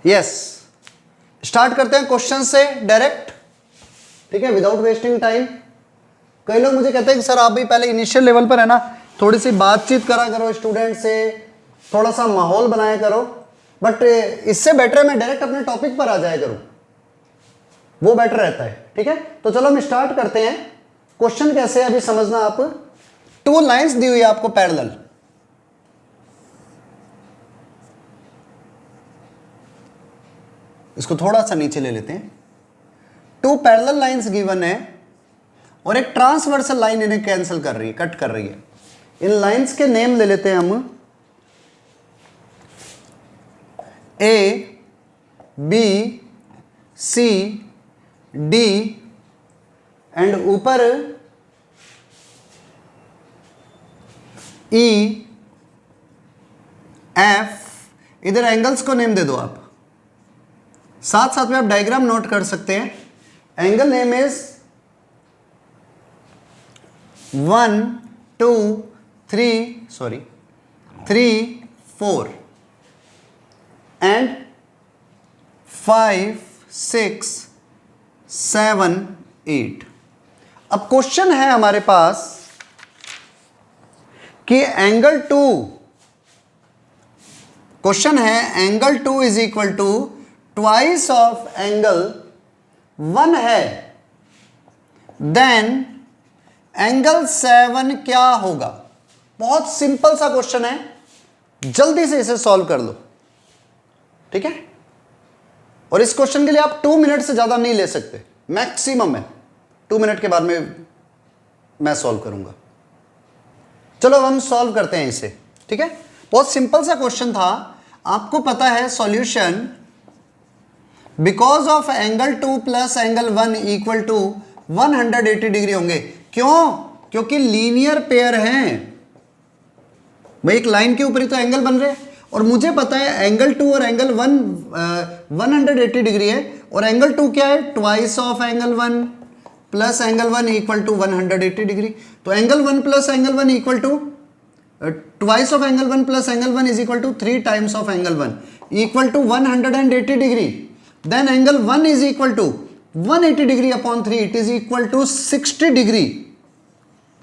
Yes, start करते हैं question से डायरेक्ट, ठीक है, विदाउट वेस्टिंग टाइम। कई लोग मुझे कहते हैं कि सर आप भी पहले इनिशियल लेवल पर है ना, थोड़ी सी बातचीत करा करो स्टूडेंट से, थोड़ा सा माहौल बनाया करो, बट इससे बेटर मैं डायरेक्ट अपने टॉपिक पर आ जाया करूं, वो बेटर रहता है, ठीक है। तो चलो हम स्टार्ट करते हैं। क्वेश्चन कैसे है अभी समझना आप। 2 लाइंस दी हुई है आपको पैरेलल, इसको थोड़ा सा नीचे ले लेते हैं। 2 पैरेलल लाइंस गिवन है और एक ट्रांसवर्सल लाइन इन्हें कैंसिल कर रही है, कट कर रही है। इन लाइंस के नेम ले लेते हैं हम, ए, बी, सी, डी एंड ऊपर ई, एफ। इधर एंगल्स को नेम दे दो आप, साथ साथ में आप डायग्राम नोट कर सकते हैं। Angle name is 1 2 3 4 and 5 6 7 8। अब क्वेश्चन है हमारे पास कि एंगल 2, क्वेश्चन है angle 2 is equal to twice of angle 1 है, देन एंगल 7 क्या होगा। बहुत सिंपल सा क्वेश्चन है, जल्दी से इसे सॉल्व कर लो, ठीक है। और इस क्वेश्चन के लिए आप 2 मिनट से ज्यादा नहीं ले सकते, मैक्सिमम है 2 मिनट के बाद में मैं सॉल्व करूंगा। चलो अब हम सॉल्व करते हैं इसे, ठीक है। बहुत सिंपल सा क्वेश्चन था, आपको पता है solution because of angle 2 plus angle 1 equal to 180 degree होंगे। क्यों? क्योंकि लीनियर पेयर हैं भाई, एक लाइन के ऊपर ही तो एंगल बन रहे हैं, और मुझे पता है एंगल 2 और एंगल 1 180 डिग्री है, और एंगल 2 क्या है, twice of angle 1 plus angle 1 equal to 180 degree. तो angle 1 plus angle 1 equal to twice of angle 1 plus angle 1 is equal to 3 times of angle 1 equal to 180 degree. Then angle 1 is equal to 180 degree upon 3, it is equal to 60 degree.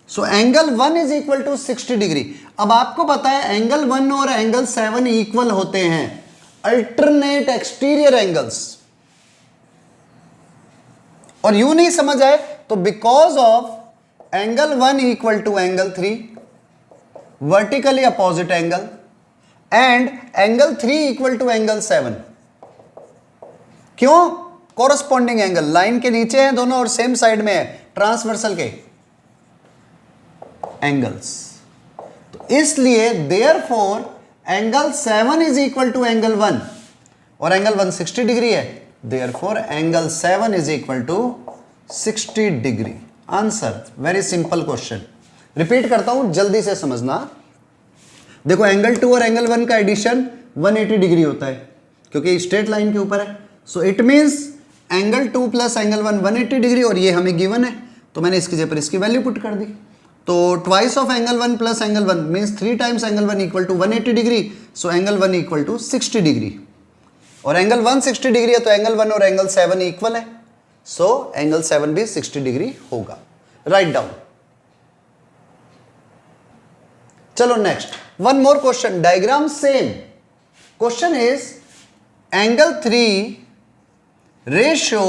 So angle 1 is equal to 60 degree. अब आपको पता है angle 1 और angle 7 equal होते हैं, alternate exterior angles. और यूं नहीं समझ आए तो because of angle 1 equal to angle 3 vertically opposite angle, and angle 3 equal to angle 7। क्यों? कोरस्पॉन्डिंग एंगल, लाइन के नीचे हैं दोनों और सेम साइड में है, ट्रांसवर्सल के एंगल्स। तो इसलिए therefore angle 7 is equal to angle 1, और एंगल 1 60 डिग्री है, therefore angle 7 is equal to 60 degree. Answer, very simple question. Repeat करता हूं, जल्दी से समझना। देखो एंगल 2 और एंगल 1 का एडिशन 180 डिग्री होता है, क्योंकि स्ट्रेट लाइन के ऊपर है। So it means angle 2 plus angle 1 180 degree, और ये हमें गिवन है, तो मैंने इसकी जगह पर इसकी वैल्यू पुट कर दी। तो twice of angle 1 plus angle 1 means 3 times angle 1 equal to 180 degree. So angle 1 equal to 60 degree, और एंगल 1 60 डिग्री है, तो एंगल 1 और एंगल 7 इक्वल है। सो एंगल 7 भी 60 डिग्री होगा। Right down. चलो next, one more question, diagram same. Question is angle 3 ratio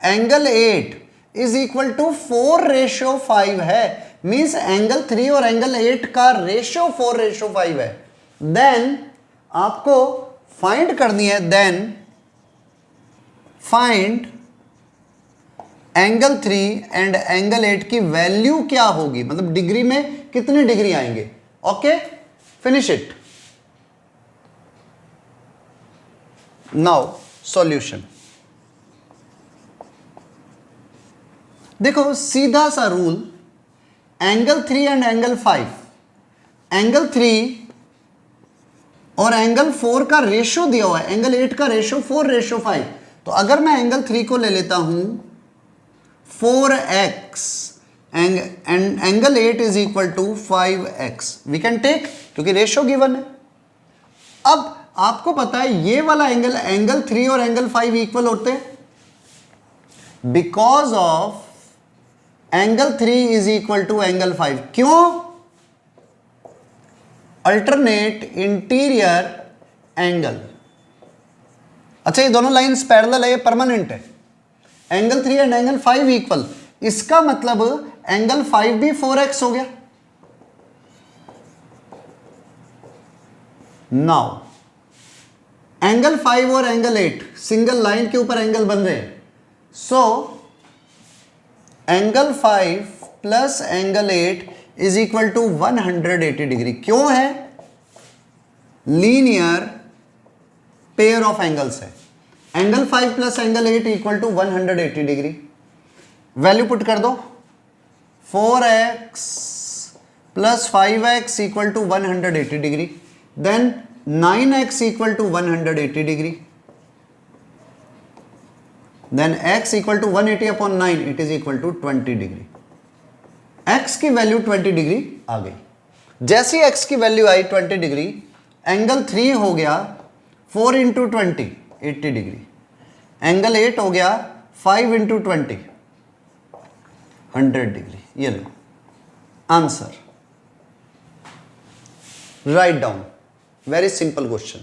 angle 8 is equal to 4:5 है। Means angle 3 और एंगल 8 का रेशियो 4:5 है। देन आपको फाइंड करनी है, then find angle 3 and angle 8 की वैल्यू क्या होगी, मतलब डिग्री में कितने डिग्री आएंगे। Okay, finish it. Now solution. देखो सीधा सा rule, angle 3 and angle 5, angle 3 और एंगल 4 का रेशियो दिया हुआ है, एंगल 8 का रेशियो 4:5। तो अगर मैं एंगल 3 को ले लेता हूं 4x and angle 8 is equal to 5x, we can take, क्योंकि रेशियो गिवन है। अब आपको पता है ये वाला एंगल, एंगल 3 और एंगल 5 इक्वल होते हैं, because of angle 3 is equal to angle 5। क्यों? Alternate interior angle. अच्छा, ये दोनों लाइंस पैरेलल है, ये परमानेंट है। एंगल 3 एंड एंगल 5 इक्वल, इसका मतलब एंगल 5 भी 4x हो गया। नाउ एंगल 5 और एंगल 8 सिंगल लाइन के ऊपर एंगल बन रहे हैं, so angle 5 plus angle 8 is equal to 180 degree. क्यों है? लीनियर पेयर ऑफ एंगल्स है। Angle 5 plus angle 8 equal to 180 degree. Value put कर दो, 4x plus 5x equal to 180 degree, then 9x equal to 180 degree, then x equal to 180 upon 9, it is equal to 20 degree. x की value 20 degree आ गई। जैसी x की value आई 20 degree, angle 3 हो गया 4 into 20, 80 degree. Angle 8 हो गया 5 into 20, 100 degree. ये लो answer, right down. Very simple question.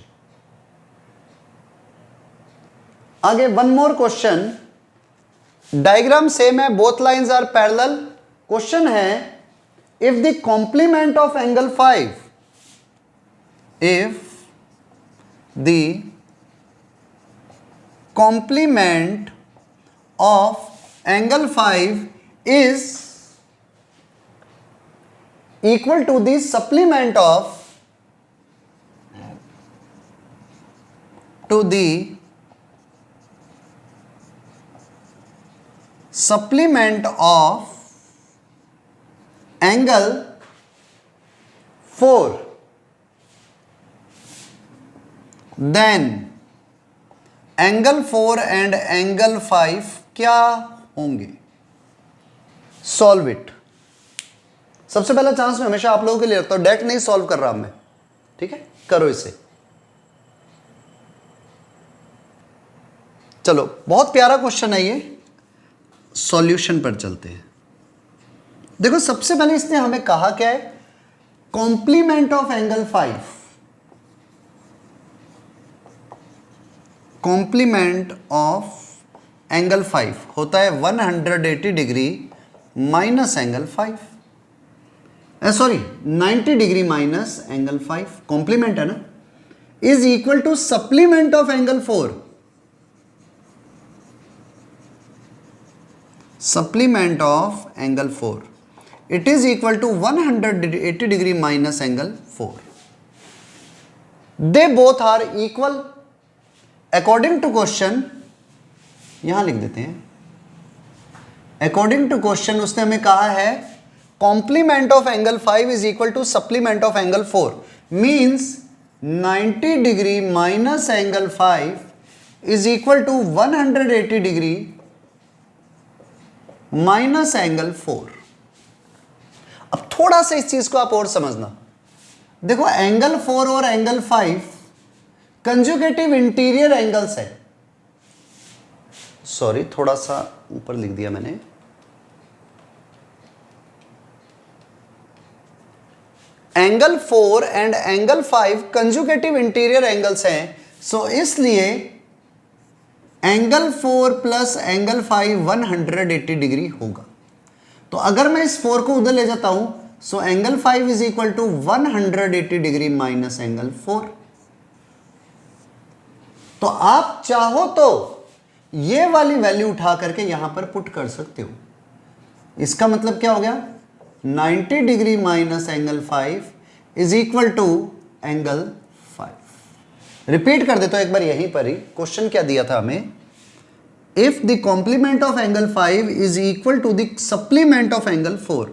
आगे one more question, diagram same है, both lines are parallel. Question है, if the complement of angle 5, if the complement of angle 5 is equal to the supplement of angle 4, then angle 4 and angle 5 क्या होंगे? Solve it. सबसे पहला chance मैं हमेशा आप लोगों के लिए रखता हूं, डायरेक्ट नहीं सॉल्व कर रहा मैं, ठीक है? करो इसे। चलो, बहुत प्यारा क्वेश्चन है ये, सॉल्यूशन पर चलते हैं। देखो, सबसे पहले इसने हमें कहा क्या है? Complement of angle 5, complement of angle 5 होता है 180 degree minus angle 5, sorry 90 degree minus angle 5, complement है ना, is equal to supplement of angle 4, supplement of angle 4, it is equal to 180 degree minus angle 4। They both are equal according to question. यहां लिख देते हैं, according to question उसने हमें कहा है complement of angle 5 is equal to supplement of angle 4, means 90 degree minus angle 5 is equal to 180 degree minus angle 4। अब थोड़ा सा इस चीज को आप और समझना। देखो, एंगल 4 और एंगल 5 कंजुगेटिव इंटीरियर एंगल्स है। सॉरी, थोड़ा सा ऊपर लिख दिया मैंने। Angle 4 and angle 5 conjugative interior angles हैं, सो इसलिए एंगल 4 प्लस एंगल 5 180 डिग्री होगा। तो अगर मैं इस 4 को उधर ले जाता हूं, so angle 5 is equal to 180 degree minus angle 4। तो आप चाहो तो ये वाली वैल्यू उठा करके यहां पर पुट कर सकते हो। इसका मतलब क्या हो गया? 90 degree minus angle 5 is equal to angle 5। Repeat कर देता हूं एक बार यहीं पर ही। क्वेश्चन क्या दिया था हमें? If the complement of angle 5 is equal to the supplement of angle 4,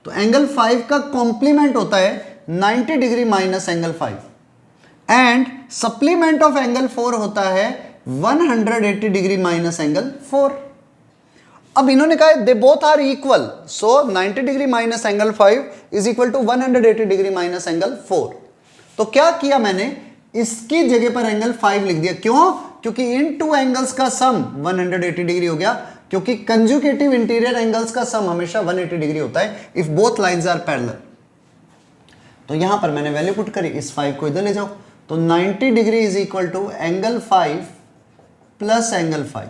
तो एंगल 5 का कॉम्प्लीमेंट होता है 90 degree minus angle 5 and supplement of angle 4 होता है 180 डिग्री माइनस एंगल 4। अब इन्होंने कहा they both are equal, so 90 degree minus angle 5 is equal to 180 degree minus angle 4। तो क्या किया मैंने? इसकी जगह पर एंगल 5 लिख दिया। क्यों? क्योंकि इन टू एंगल्स का सम 180 डिग्री हो गया, क्योंकि कंजुगेटिव इंटीरियर एंगल्स का सम हमेशा 180 डिग्री होता है if both lines are parallel. तो यहां पर मैंने वैल्यू पुट करी, इस 5 को इधर ले जाओ, तो 90 degree is equal to angle 5 plus angle 5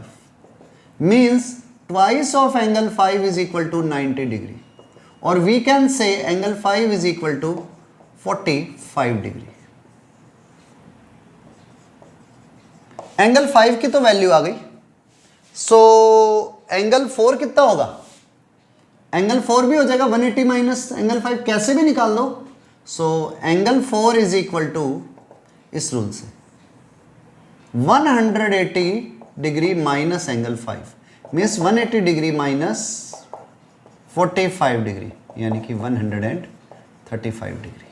means twice of angle 5 is equal to 90 degree, और we can say angle 5 is equal to 45 degree. Angle 5 की तो वैल्यू आ गई, सो एंगल 4 कितना होगा? एंगल 4 भी हो जाएगा 180 माइनस एंगल 5, कैसे भी निकाल लो। So angle 4 is equal to, इस रूल से 180 degree minus angle 5 means 180 degree minus 45 degree यानी कि 135 डिग्री।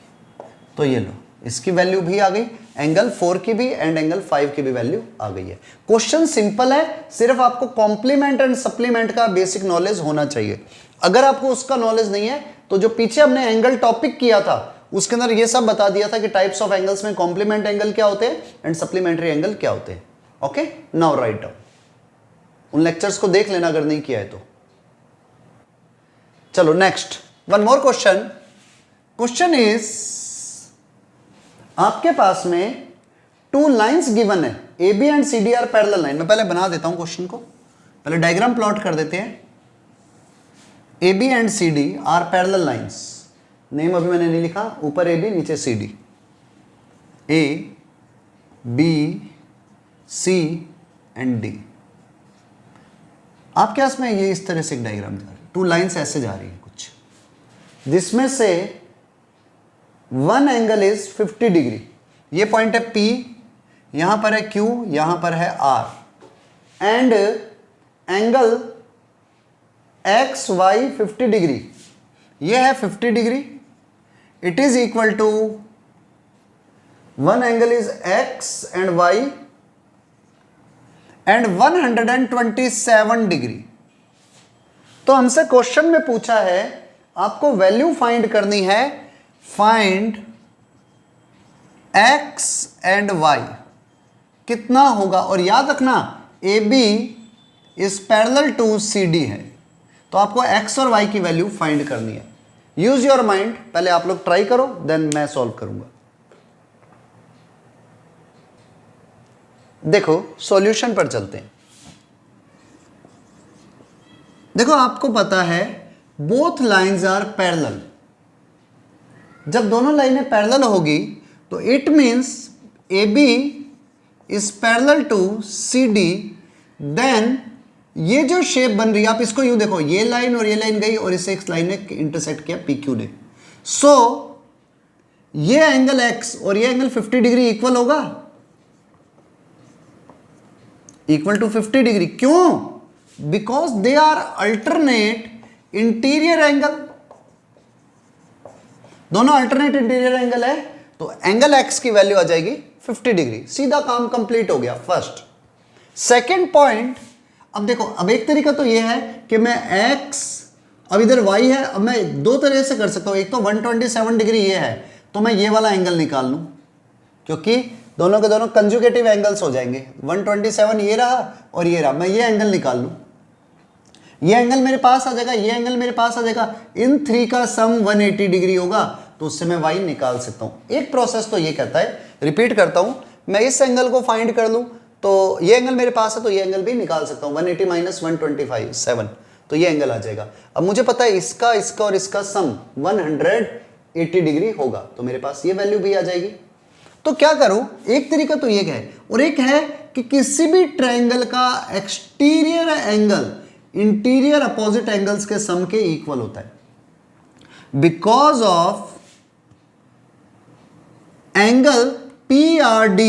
तो ये लो, इसकी वैल्यू भी आ गई, एंगल 4 की भी एंड एंगल 5 की भी वैल्यू आ गई है। क्वेश्चन सिंपल है, सिर्फ आपको कॉम्प्लीमेंट एंड सप्लीमेंट का बेसिक नॉलेज होना चाहिए। अगर आपको उसका नॉलेज नहीं है तो जो पीछे हमने एंगल टॉपिक किया था उसके अंदर ये सब बता दिया था कि टाइप्स ऑफ एंगल्स में कॉम्प्लीमेंट एंगल क्या होते हैं एंड सप्लीमेंट्री एंगल क्या होते हैं। ओके, नाउ राइट डाउन, उन लेक्चर्स को देख लेना अगर नहीं किया है तो। चलो next, one more question. Question is, आपके पास में टू लाइंस गिवन है, A B and C D are parallel line. मैं पहले बना देता हूं क्वेश्चन को, पहले डायग्राम प्लॉट कर देते हैं। A B and C D are parallel lines, name अभी मैंने नहीं लिखा, ऊपर ए बी नीचे C D, A B C and D. आपके पास में ये इस तरह से एक डायग्राम जा रहा है, टू लाइंस ऐसे जा रही है कुछ, जिसमें से वन एंगल इज 50 डिग्री। ये पॉइंट है P, यहां पर है Q, यहां पर है R, and angle X Y 50 degree, ये है 50 degree. It is equal to one angle is X and Y and 127 degree. तो हमसे क्वेश्चन में पूछा है आपको वैल्यू फाइंड करनी है, फाइंड X एंड Y कितना होगा। और याद रखना AB is parallel to CD है, तो आपको X और Y की वैल्यू फाइंड करनी है। यूज योर माइंड, पहले आप लोग ट्राई करो देन मैं सॉल्व करूंगा। देखो सॉल्यूशन पर चलते हैं। देखो आपको पता है बोथ लाइंस आर पैरेलल। जब दोनों लाइनें पैरेलल होगी तो it means AB is parallel to CD, then ये जो शेप बन रही है, आप इसको यूं देखो, ये लाइन और ये लाइन गई और इसे एक लाइन ने इंटरसेक्ट किया PQ ने। सो ये एंगल X और ये एंगल 50 डिग्री इक्वल होगा, इक्वल टू 50 डिग्री। क्यों? Because they are alternate interior angle, दोनों अल्टरनेट इंटीरियर एंगल है, तो एंगल एक्स की वैल्यू आ जाएगी 50 डिग्री। सीधा काम कंप्लीट हो गया फर्स्ट। सेकेंड पॉइंट, अब देखो, अब एक तरीका तो यह है कि मैं एक्स, अब इधर वाई है, अब मैं दो तरह से कर सकता हूं। एक तो 127 डिग्री ये है, तो मैं ये वाला एंगल निकाल लूं, क्योंकि दोनों के दोनों कंजुगेटिव एंगल्स हो जाएंगे। 127 ये रहा और ये रहा, मैं ये एंगल निकाल लूं, ये एंगल मेरे पास आ जाएगा, ये एंगल मेरे पास आ जाएगा। इन थ्री का सम 180 डिग्री होगा, तो उससे मैं वाई निकाल सकता हूं। एक प्रोसेस तो ये कहता है, रिपीट करता हूं, मैं इस एंगल को फाइंड कर लूं तो ये एंगल मेरे पास है, तो ये एंगल भी निकाल सकता हूं। 180 माइनस 125 तो ये एंगल आ जाएगा। अब मुझे पता है इसका, इसका और इसका सम 180 डिग्री होगा, तो मेरे पास ये वैल्यू भी आ जाएगी। तो क्या करूं, एक तरीका तो ये है, और एक है कि किसी भी ट्रायंगल का exterior angle interior opposite angles के सम के इक्वल होता है। Because of angle PRD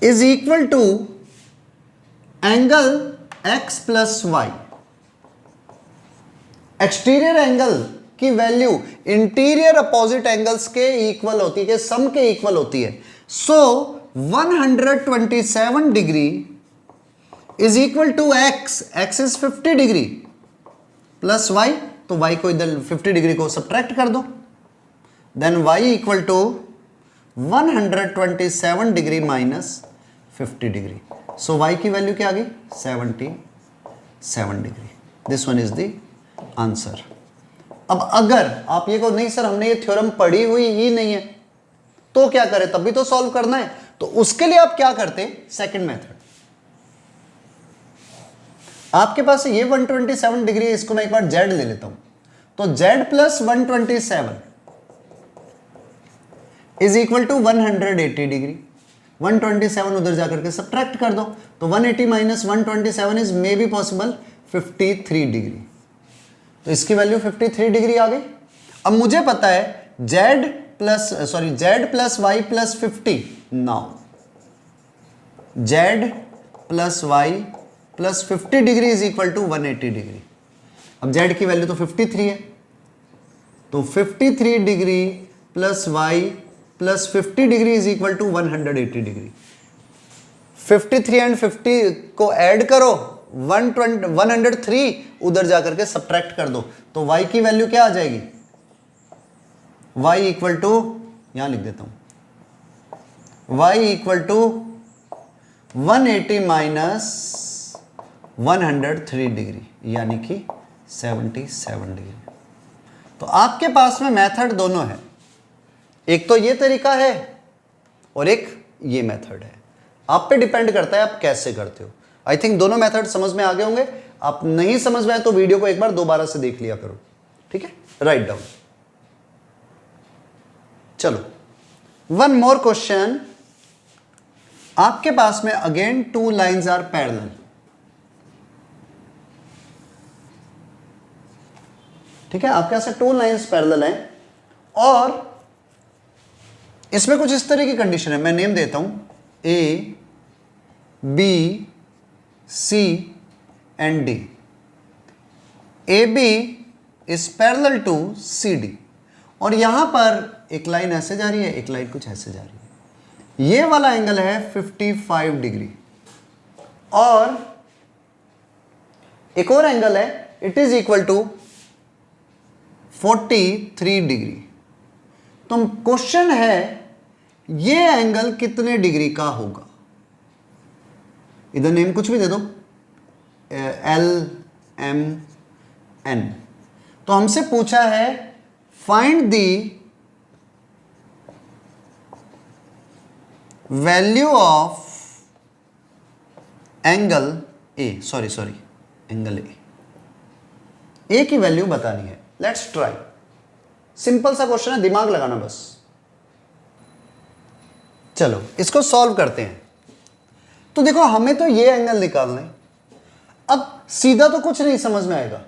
is equal to angle X plus Y. Exterior angle की वैल्यू इंटीरियर अपोजिट एंगल्स के इक्वल होती है, सम के इक्वल होती है। So 127 degree is equal to x is 50 degree plus y, तो y को इधर 50 डिग्री को सब्ट्रैक्ट कर दो, then y equal to 127 degree minus 50 degree. So y की वैल्यू क्या आ गई? 77 degree. This one is the answer. अब अगर आप ये को नहीं सर हमने ये थ्योरम पढ़ी हुई ही नहीं है तो क्या करें? तब भी तो सॉल्व करना है। तो उसके लिए आप क्या करते? Second method. आपके पास ये 127 डिग्री है, इसको मैं एक बार z ले लेता हूं। तो z plus 127 is equal to 180 degree. 127 उधर जाकर के सब्ट्रैक्ट कर दो, तो 180 minus 127 is may be possible 53 degree. तो इसकी वैल्यू 53 डिग्री आ गई। अब मुझे पता है z plus y plus 50। Now z plus y plus 50 degree is equal to 180 degree. अब z की वैल्यू तो 53 है, तो 53 degree plus y plus 50 degree is equal to 180 degree. 53 and 50 को ऐड करो, 103 उधर जाकर के सब्ट्रैक्ट कर दो, तो y की वैल्यू क्या आ जाएगी? y इक्वल टू, यहां लिख देता हूं, y equal to 180 minus 103 degree यानी कि 77 डिग्री। तो आपके पास में मेथड दोनों है, एक तो ये तरीका है और एक ये मेथड है। आप पे डिपेंड करता है आप कैसे करते हो। आई थिंक दोनों मेथड समझ में आ गए होंगे। आप नहीं समझ में आए तो वीडियो को एक बार दोबारा से देख लिया करो, ठीक है? Write down. चलो वन मोर क्वेश्चन। आपके पास में again two lines are parallel. ठीक है, आपके पास टू लाइंस पैरेलल हैं और इसमें कुछ इस तरह की कंडीशन है। मैं नेम देता हूं A, B, C and D. A B is parallel to C D और यहां पर एक लाइन ऐसे जा रही है, एक लाइन कुछ ऐसे जा रही है। ये वाला एंगल है 55 डिग्री और एक और एंगल है, it is equal to 43 degree. तो क्वेश्चन है ये एंगल कितने डिग्री का होगा? इधर नेम कुछ भी दे दो, एल, एम, एन। तो हमसे पूछा है find the value of angle A, sorry angle A की वैल्यू बतानी है। Let's try. सिंपल सा क्वेश्चन है, दिमाग लगाना बस। चलो इसको सॉल्व करते हैं। तो देखो हमें तो ये एंगल निकालना है। अब सीधा तो कुछ नहीं समझ में आएगा,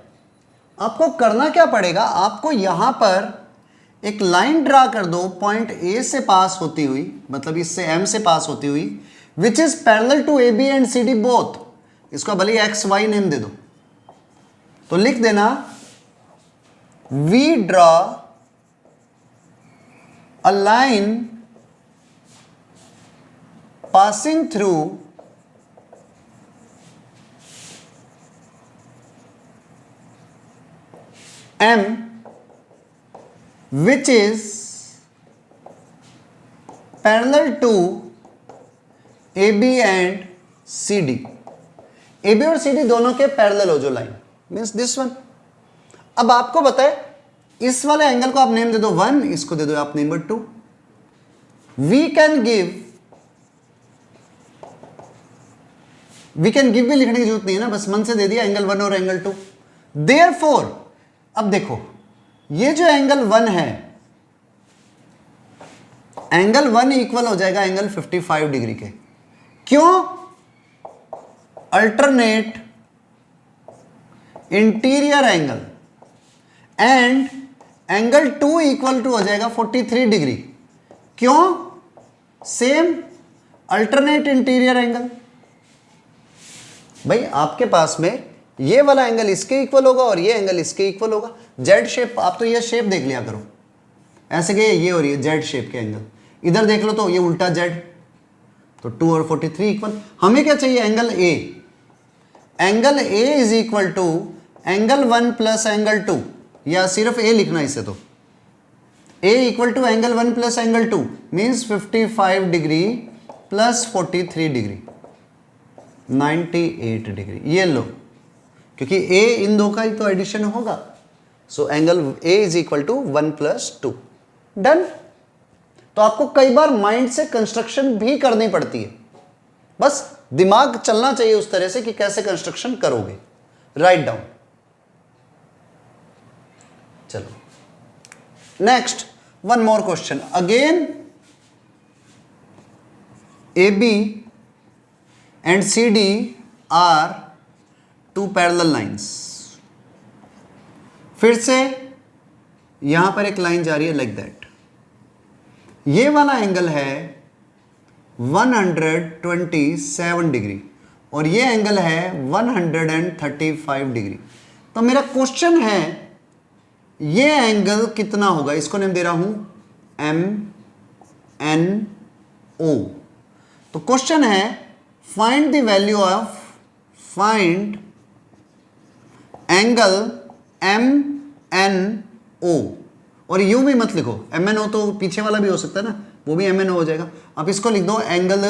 आपको करना क्या पड़ेगा? आपको यहां पर एक लाइन ड्रा कर दो पॉइंट ए से पास होती हुई, मतलब इससे एम से पास होती हुई, which is parallel to A B and C D both. इसको भले एक्स वाई नेम दे दो। तो लिख देना we draw a line passing through M which is parallel to AB and CD। AB और CD दोनों के पैरेलल हो जो लाइन, मीन्स दिस वन। अब आपको बताए इस वाले एंगल को आप नेम दे दो 1, इसको दे दो आप नेम 2। वी कैन गिव भी लिखने की जरूरत नहीं है ना, बस मन से दे दिया एंगल 1 और एंगल 2। देयरफॉर अब देखो ये जो एंगल 1 है, एंगल 1 इक्वल हो जाएगा एंगल 55 डिग्री के। क्यों? Alternate interior angle and angle 2 equal to हो जाएगा 43 डिग्री। क्यों? Same alternate interior angle. भाई आपके पास में ये वाला एंगल इसके इक्वल होगा और ये एंगल इसके इक्वल होगा। जेड शेप, आप तो ये शेप देख लिया करो, ऐसे गए ये और ये जेड शेप के एंगल। इधर देख लो तो ये उल्टा जेड, तो 2 और 43 इक्वल। हमें क्या चाहिए? Angle A. Angle A is equal to angle 1 plus angle 2, या सिर्फ ए लिखना इसे। तो A equal to angle 1 plus angle 2 means 55 degree plus 43 degree 98 degree. ये लो, क्योंकि ए इन दो का ही तो एडिशन होगा, so angle A is equal to 1 plus 2। Done. तो आपको कई बार माइंड से कंस्ट्रक्शन भी करनी पड़ती है, बस दिमाग चलना चाहिए उस तरह से कि कैसे कंस्ट्रक्शन करोगे। Right down. चलो next, one more question again. A B and C D are two parallel lines. फिर से यहां पर एक लाइन जा रही है लाइक दैट। ये वाला एंगल है 127 डिग्री और ये एंगल है 135 डिग्री। तो मेरा क्वेश्चन है ये एंगल कितना होगा? इसको नेम दे रहा हूं एम एन ओ। तो क्वेश्चन है find the value of, find angle M N O. और यू भी मत लिखो, एम एन ओ तो पीछे वाला भी हो सकता है ना, वो भी एम एन ओ हो जाएगा। आप इसको लिख दो एंगल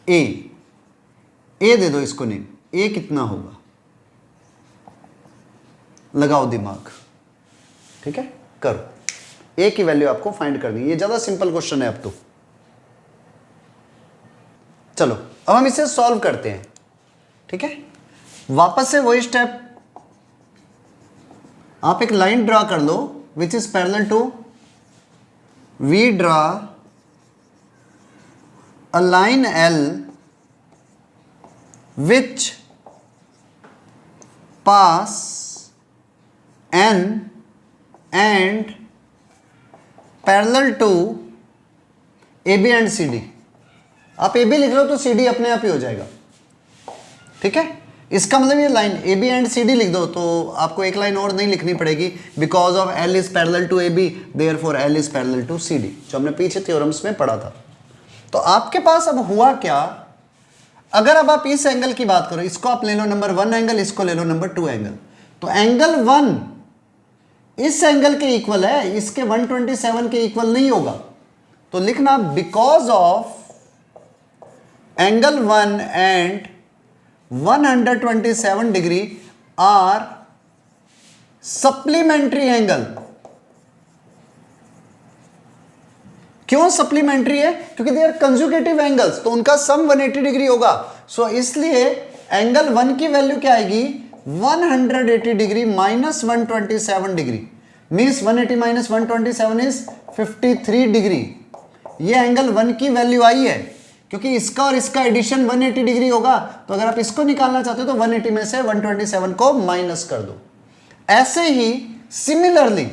ए, ए दे दो इसको नेम। ए कितना होगा? लगाओ दिमाग, ठीक है, करो। ए की वैल्यू आपको फाइंड करनी है। ये ज्यादा सिंपल क्वेश्चन है अब तो। चलो अब हम इसे सॉल्व करते हैं, ठीक है। वापस से वही स्टेप, आप एक लाइन ड्रा कर लो which is parallel to, we draw a line L which pass N and parallel to A B and C D. आप ए बी लिख लो तो सी डी अपने आप ही हो जाएगा, ठीक है। इसका मतलब ये line A B and C D लिख दो तो आपको एक लाइन और नहीं लिखनी पड़ेगी, because of l is parallel to A B therefore l is parallel to C D, जो हमने पीछे थ्योरम्स में पढ़ा था। तो आपके पास अब हुआ क्या, अगर अब आप इस एंगल की बात करो, इसको आप ले लो नंबर 1 एंगल, इसको ले लो नंबर 2 एंगल। तो एंगल 1 इस एंगल के इक्वल है, इसके 127 के इक्वल नहीं होगा। तो लिखना because of angle 1 and 127 degree are supplementary angle. क्यों सप्लीमेंट्री है? क्योंकि दे आर कंजुगेटिव एंगल्स, तो उनका सम 180 डिग्री होगा। सो इसलिए एंगल 1 की वैल्यू क्या आएगी? 180 degree minus 127 degree, means 180 minus 127 is 53 degree. ये एंगल 1 की वैल्यू आई है, क्योंकि इसका और इसका एडिशन 180 डिग्री होगा। तो अगर आप इसको निकालना चाहते हो तो 180 में से 127 को माइनस कर दो। ऐसे ही similarly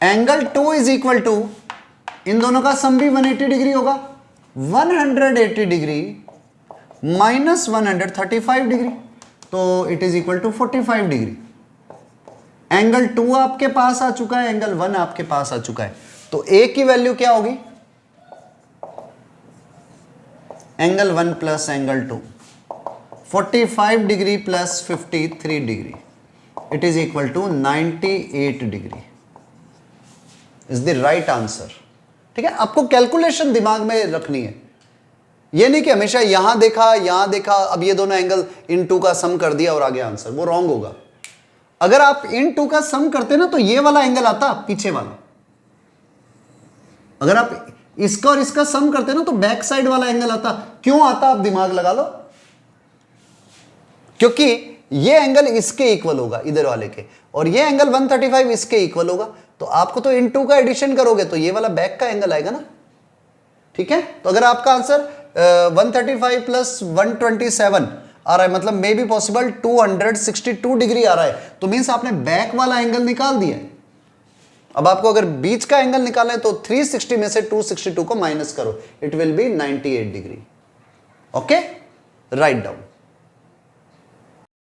angle 2 is equal to, इन दोनों का सम भी 180 डिग्री होगा। 180 डिग्री माइनस 135 डिग्री, तो it is equal to 45 degree. Angle 2 आपके पास आ चुका है, एंगल 1 आपके पास आ चुका है। तो ए की वैल्यू क्या होगी? Angle 1 plus angle 2, 45 degree plus 53 degree, it is equal to 98 degree is the right answer, ठीक है। आपको कैलकुलेशन दिमाग में रखनी है, ये नहीं कि हमेशा यहां देखा अब ये दोनों एंगल इन टू का सम कर दिया और आगे आंसर, वो रॉन्ग होगा। अगर आप इन टू का सम करते ना तो ये वाला एंगल आता पीछे वाला, अगर आप इसका और इसका सम करते ना तो बैक साइड वाला एंगल आता। क्यों आता? आप दिमाग लगा लो, क्योंकि ये एंगल इसके इक्वल होगा इधर वाले के, और ये एंगल 135 इसके इक्वल होगा। तो आपको तो इन टू का एडिशन करोगे तो ये वाला बैक का एंगल आएगा ना, ठीक है। तो अगर आपका आंसर 135 प्लस 127 आ रहा है, मतलब मे बी पॉसिबल 262 डिग्री आ रहा है, तो मीन्स आपने बैक वाला एंगल निकाल दिया है। अब आपको अगर बीच का एंगल निकालना है तो 360 में से 262 को माइनस करो, it will be 98 degree. Okay, write down.